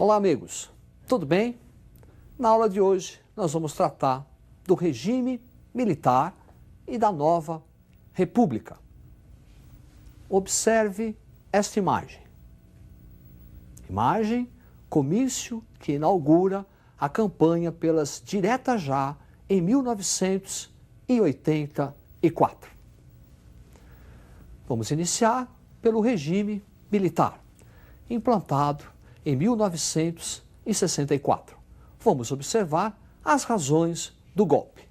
Olá, amigos. Tudo bem? Na aula de hoje, nós vamos tratar do regime militar e da nova república. Observe esta imagem. Imagem, comício que inaugura a campanha pelas diretas já em 1984. Vamos iniciar pelo regime militar, implantado em 1964. Vamos observar as razões do golpe.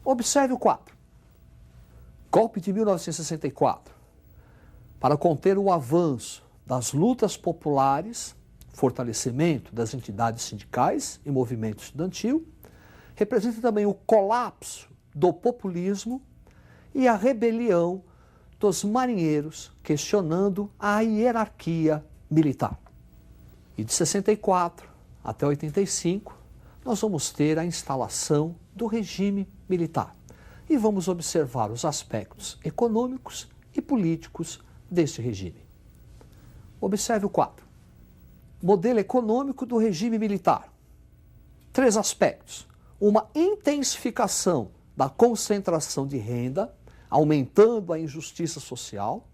Observe o quadro. Golpe de 1964. Para conter o avanço das lutas populares, fortalecimento das entidades sindicais e movimento estudantil, representa também o colapso do populismo e a rebelião dos marinheiros questionando a hierarquia militar. E de 64 até 85, nós vamos ter a instalação do regime militar e vamos observar os aspectos econômicos e políticos deste regime. Observe o quadro. Modelo econômico do regime militar. 3 aspectos. Uma intensificação da concentração de renda, aumentando a injustiça social.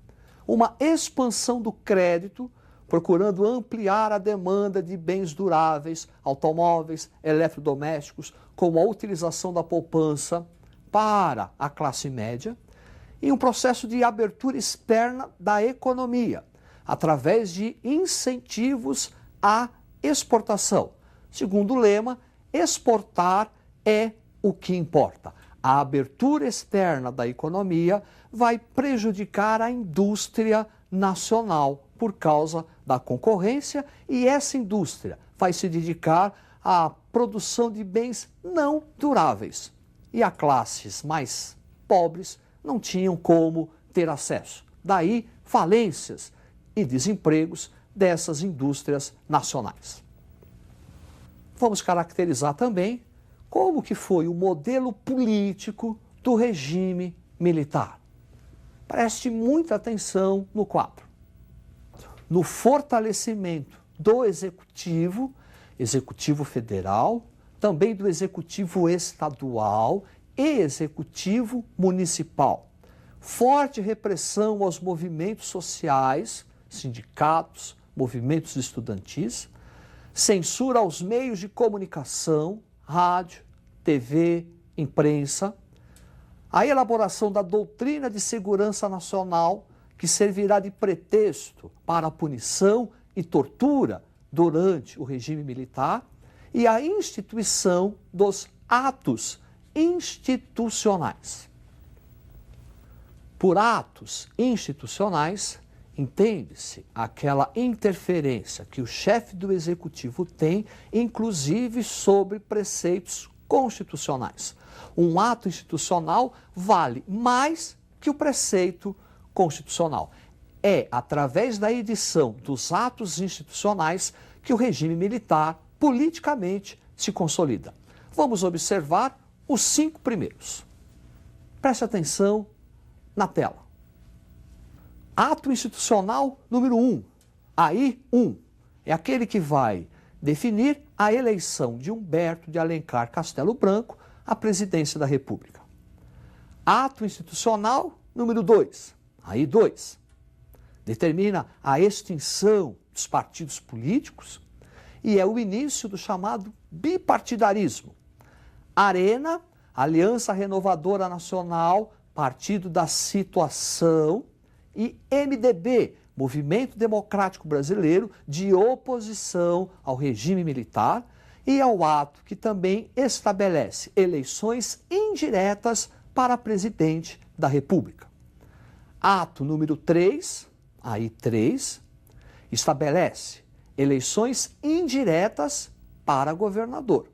Uma expansão do crédito, procurando ampliar a demanda de bens duráveis, automóveis, eletrodomésticos, como a utilização da poupança para a classe média. E um processo de abertura externa da economia, através de incentivos à exportação. Segundo o lema, exportar é o que importa. A abertura externa da economia vai prejudicar a indústria nacional por causa da concorrência e essa indústria vai se dedicar à produção de bens não duráveis. E as classes mais pobres não tinham como ter acesso. Daí, falências e desempregos dessas indústrias nacionais. Vamos caracterizar também como que foi o modelo político do regime militar. Preste muita atenção no quadro. No fortalecimento do executivo federal, também do executivo estadual e executivo municipal. Forte repressão aos movimentos sociais, sindicatos, movimentos estudantis, censura aos meios de comunicação, rádio, TV, imprensa, a elaboração da doutrina de segurança nacional, que servirá de pretexto para a punição e tortura durante o regime militar, e a instituição dos atos institucionais. Por atos institucionais, entende-se aquela interferência que o chefe do executivo tem, inclusive sobre preceitos constitucionais. Um ato institucional vale mais que o preceito constitucional. É através da edição dos atos institucionais que o regime militar politicamente se consolida. Vamos observar os 5 primeiros. Preste atenção na tela. Ato institucional número 1. Aí, 1 é aquele que vai definir a eleição de Humberto de Alencar Castelo Branco à presidência da República. Ato institucional número 2. Aí, 2. Determina a extinção dos partidos políticos e é o início do chamado bipartidarismo. Arena, Aliança Renovadora Nacional, Partido da Situação, e MDB, Movimento Democrático Brasileiro, de oposição ao regime militar, e é o ato que também estabelece eleições indiretas para presidente da República. Ato número 3, aí 3, estabelece eleições indiretas para governador.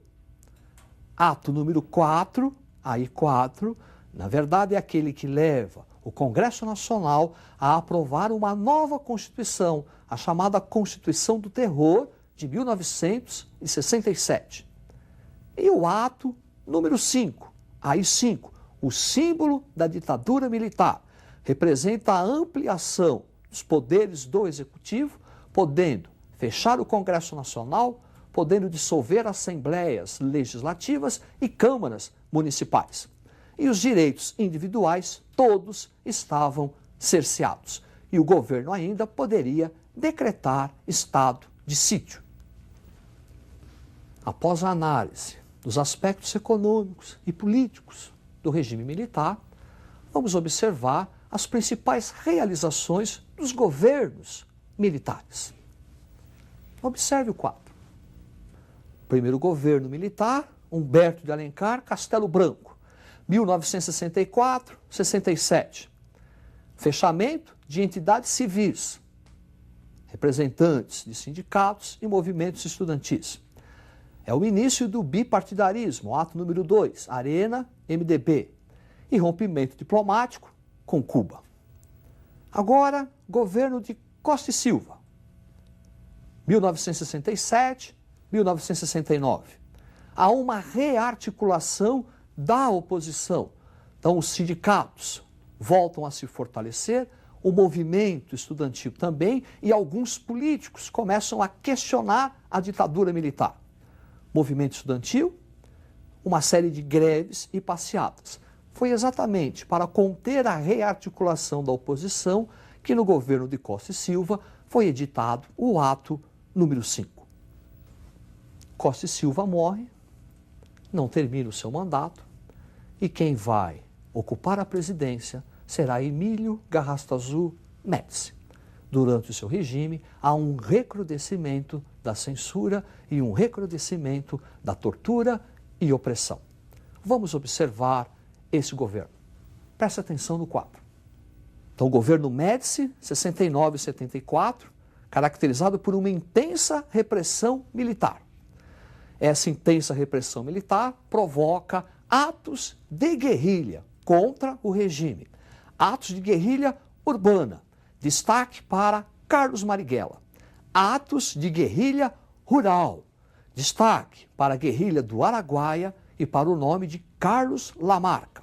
Ato número 4, aí 4, na verdade é aquele que leva o Congresso Nacional a aprovar uma nova Constituição, a chamada Constituição do Terror de 1967. E o ato número 5, aí 5, o símbolo da ditadura militar, representa a ampliação dos poderes do Executivo, podendo fechar o Congresso Nacional, podendo dissolver assembleias legislativas e câmaras municipais. E os direitos individuais todos estavam cerceados. E o governo ainda poderia decretar estado de sítio. Após a análise dos aspectos econômicos e políticos do regime militar, vamos observar as principais realizações dos governos militares. Observe o quadro. Primeiro governo militar, Humberto de Alencar, Castelo Branco, 1964-67. Fechamento de entidades civis, representantes de sindicatos e movimentos estudantis. É o início do bipartidarismo, ato número 2, Arena, MDB, e rompimento diplomático com Cuba. Agora, governo de Costa e Silva, 1967-1969. Há uma rearticulação da oposição. Então, os sindicatos voltam a se fortalecer, o movimento estudantil também, e alguns políticos começam a questionar a ditadura militar. Movimento estudantil, uma série de greves e passeatas. Foi exatamente para conter a rearticulação da oposição que no governo de Costa e Silva foi editado o ato número 5. Costa e Silva morre, não termina o seu mandato, e quem vai ocupar a presidência será Emílio Garrastazu Médici. Durante o seu regime, há um recrudescimento da censura e um recrudescimento da tortura e opressão. Vamos observar esse governo. Preste atenção no quadro. Então, o governo Médici, 69 e 74, caracterizado por uma intensa repressão militar. Essa intensa repressão militar provoca atos de guerrilha contra o regime. Atos de guerrilha urbana. Destaque para Carlos Marighella. Atos de guerrilha rural. Destaque para a guerrilha do Araguaia e para o nome de Carlos Lamarca.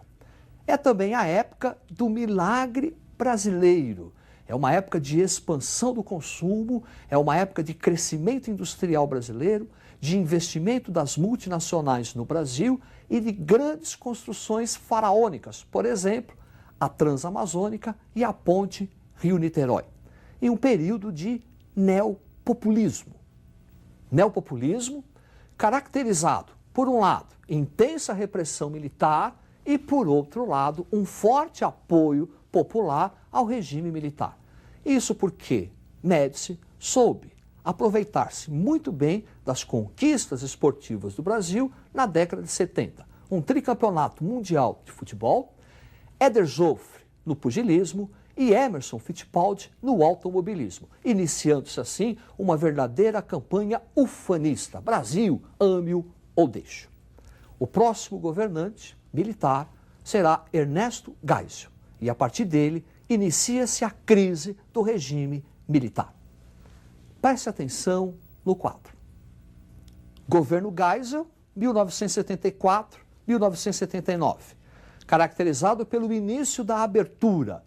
É também a época do milagre brasileiro. É uma época de expansão do consumo, é uma época de crescimento industrial brasileiro, de investimento das multinacionais no Brasil e de grandes construções faraônicas, por exemplo, a Transamazônica e a Ponte Rio-Niterói. E um período de neopopulismo. Neopopulismo caracterizado, por um lado, intensa repressão militar e, por outro lado, um forte apoio popular ao regime militar. Isso porque Médici soube aproveitar-se muito bem das conquistas esportivas do Brasil na década de 70. Um tricampeonato mundial de futebol, Éder Joffre no pugilismo e Emerson Fittipaldi no automobilismo, iniciando-se assim uma verdadeira campanha ufanista. Brasil, ame-o ou deixe-o. O próximo governante militar será Ernesto Geisel e a partir dele inicia-se a crise do regime militar. Preste atenção no quadro. Governo Geisel, 1974-1979, caracterizado pelo início da abertura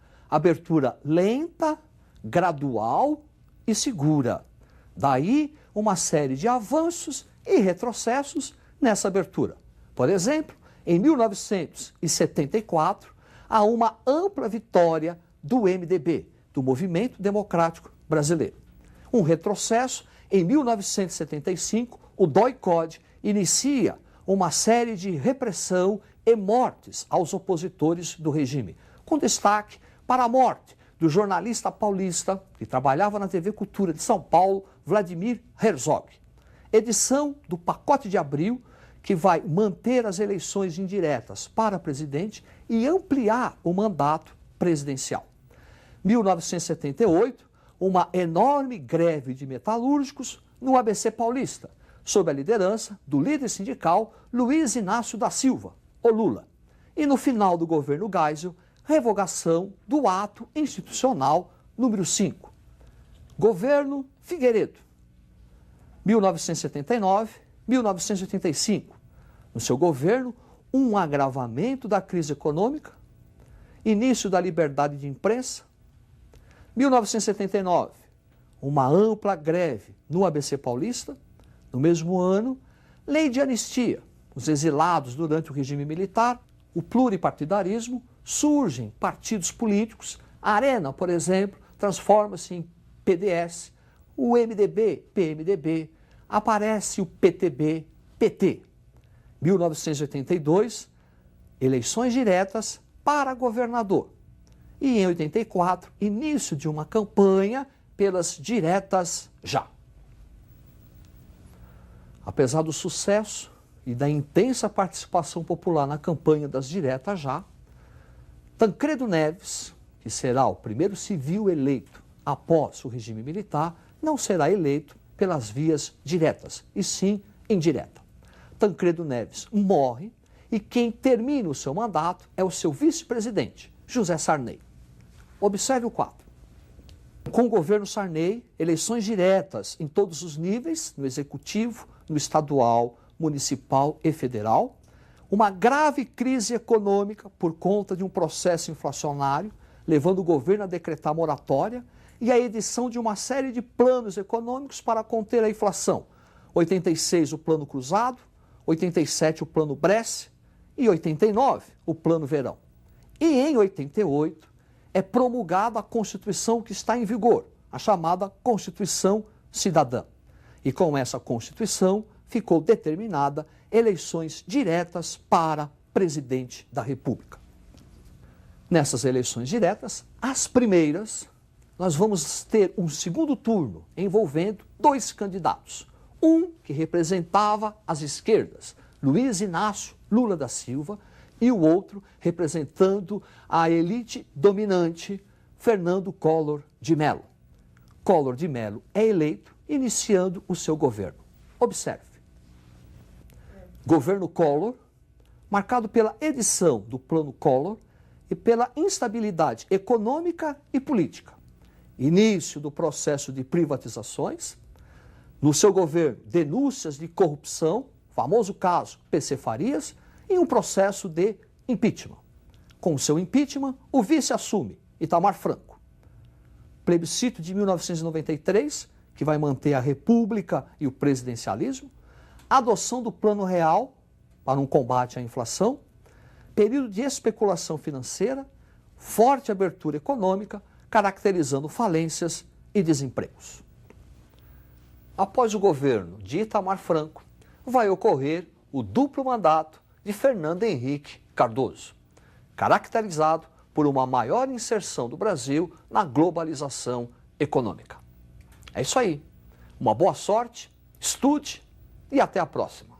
lenta, gradual e segura. Daí uma série de avanços e retrocessos nessa abertura. Por exemplo, em 1974, há uma ampla vitória do MDB, do Movimento Democrático Brasileiro. Um retrocesso, em 1975, o DOI-CODE inicia uma série de repressão e mortes aos opositores do regime, com destaque para a morte do jornalista paulista que trabalhava na TV Cultura de São Paulo, Vladimir Herzog. Edição do pacote de abril, que vai manter as eleições indiretas para presidente e ampliar o mandato presidencial. 1978, uma enorme greve de metalúrgicos no ABC Paulista, sob a liderança do líder sindical Luiz Inácio da Silva, o Lula. E no final do governo Geisel, revogação do ato institucional número 5. Governo Figueiredo, 1979-1985. No seu governo, um agravamento da crise econômica, início da liberdade de imprensa. 1979, uma ampla greve no ABC Paulista. No mesmo ano, lei de anistia, os exilados durante o regime militar, o pluripartidarismo, surgem partidos políticos, a Arena, por exemplo, transforma-se em PDS, o MDB, PMDB, aparece o PTB, PT. 1982, eleições diretas para governador. E em 84, início de uma campanha pelas diretas já. Apesar do sucesso e da intensa participação popular na campanha das diretas já, Tancredo Neves, que será o primeiro civil eleito após o regime militar, não será eleito pelas vias diretas, e sim indireta. Tancredo Neves morre e quem termina o seu mandato é o seu vice-presidente, José Sarney. Observe o quadro. Com o governo Sarney, eleições diretas em todos os níveis, no executivo, no estadual, municipal e federal, uma grave crise econômica por conta de um processo inflacionário, levando o governo a decretar moratória e a edição de uma série de planos econômicos para conter a inflação. 86, o Plano Cruzado, 87, o Plano Bresce e 89, o Plano Verão. E em 88, é promulgada a Constituição que está em vigor, a chamada Constituição Cidadã. E com essa Constituição ficou determinada eleições diretas para presidente da República. Nessas eleições diretas, as primeiras, nós vamos ter um segundo turno envolvendo dois candidatos. Um que representava as esquerdas, Luiz Inácio Lula da Silva, e o outro representando a elite dominante, Fernando Collor de Mello. Collor de Mello é eleito, iniciando o seu governo. Observe. Governo Collor, marcado pela edição do Plano Collor e pela instabilidade econômica e política. Início do processo de privatizações. No seu governo, denúncias de corrupção, famoso caso PC Farias, e um processo de impeachment. Com o seu impeachment, o vice assume, Itamar Franco. Plebiscito de 1993, que vai manter a república e o presidencialismo. Adoção do Plano Real para um combate à inflação. Período de especulação financeira, forte abertura econômica, caracterizando falências e desempregos. Após o governo de Itamar Franco, vai ocorrer o duplo mandato de Fernando Henrique Cardoso, caracterizado por uma maior inserção do Brasil na globalização econômica. É isso aí. Uma boa sorte, estude e até a próxima.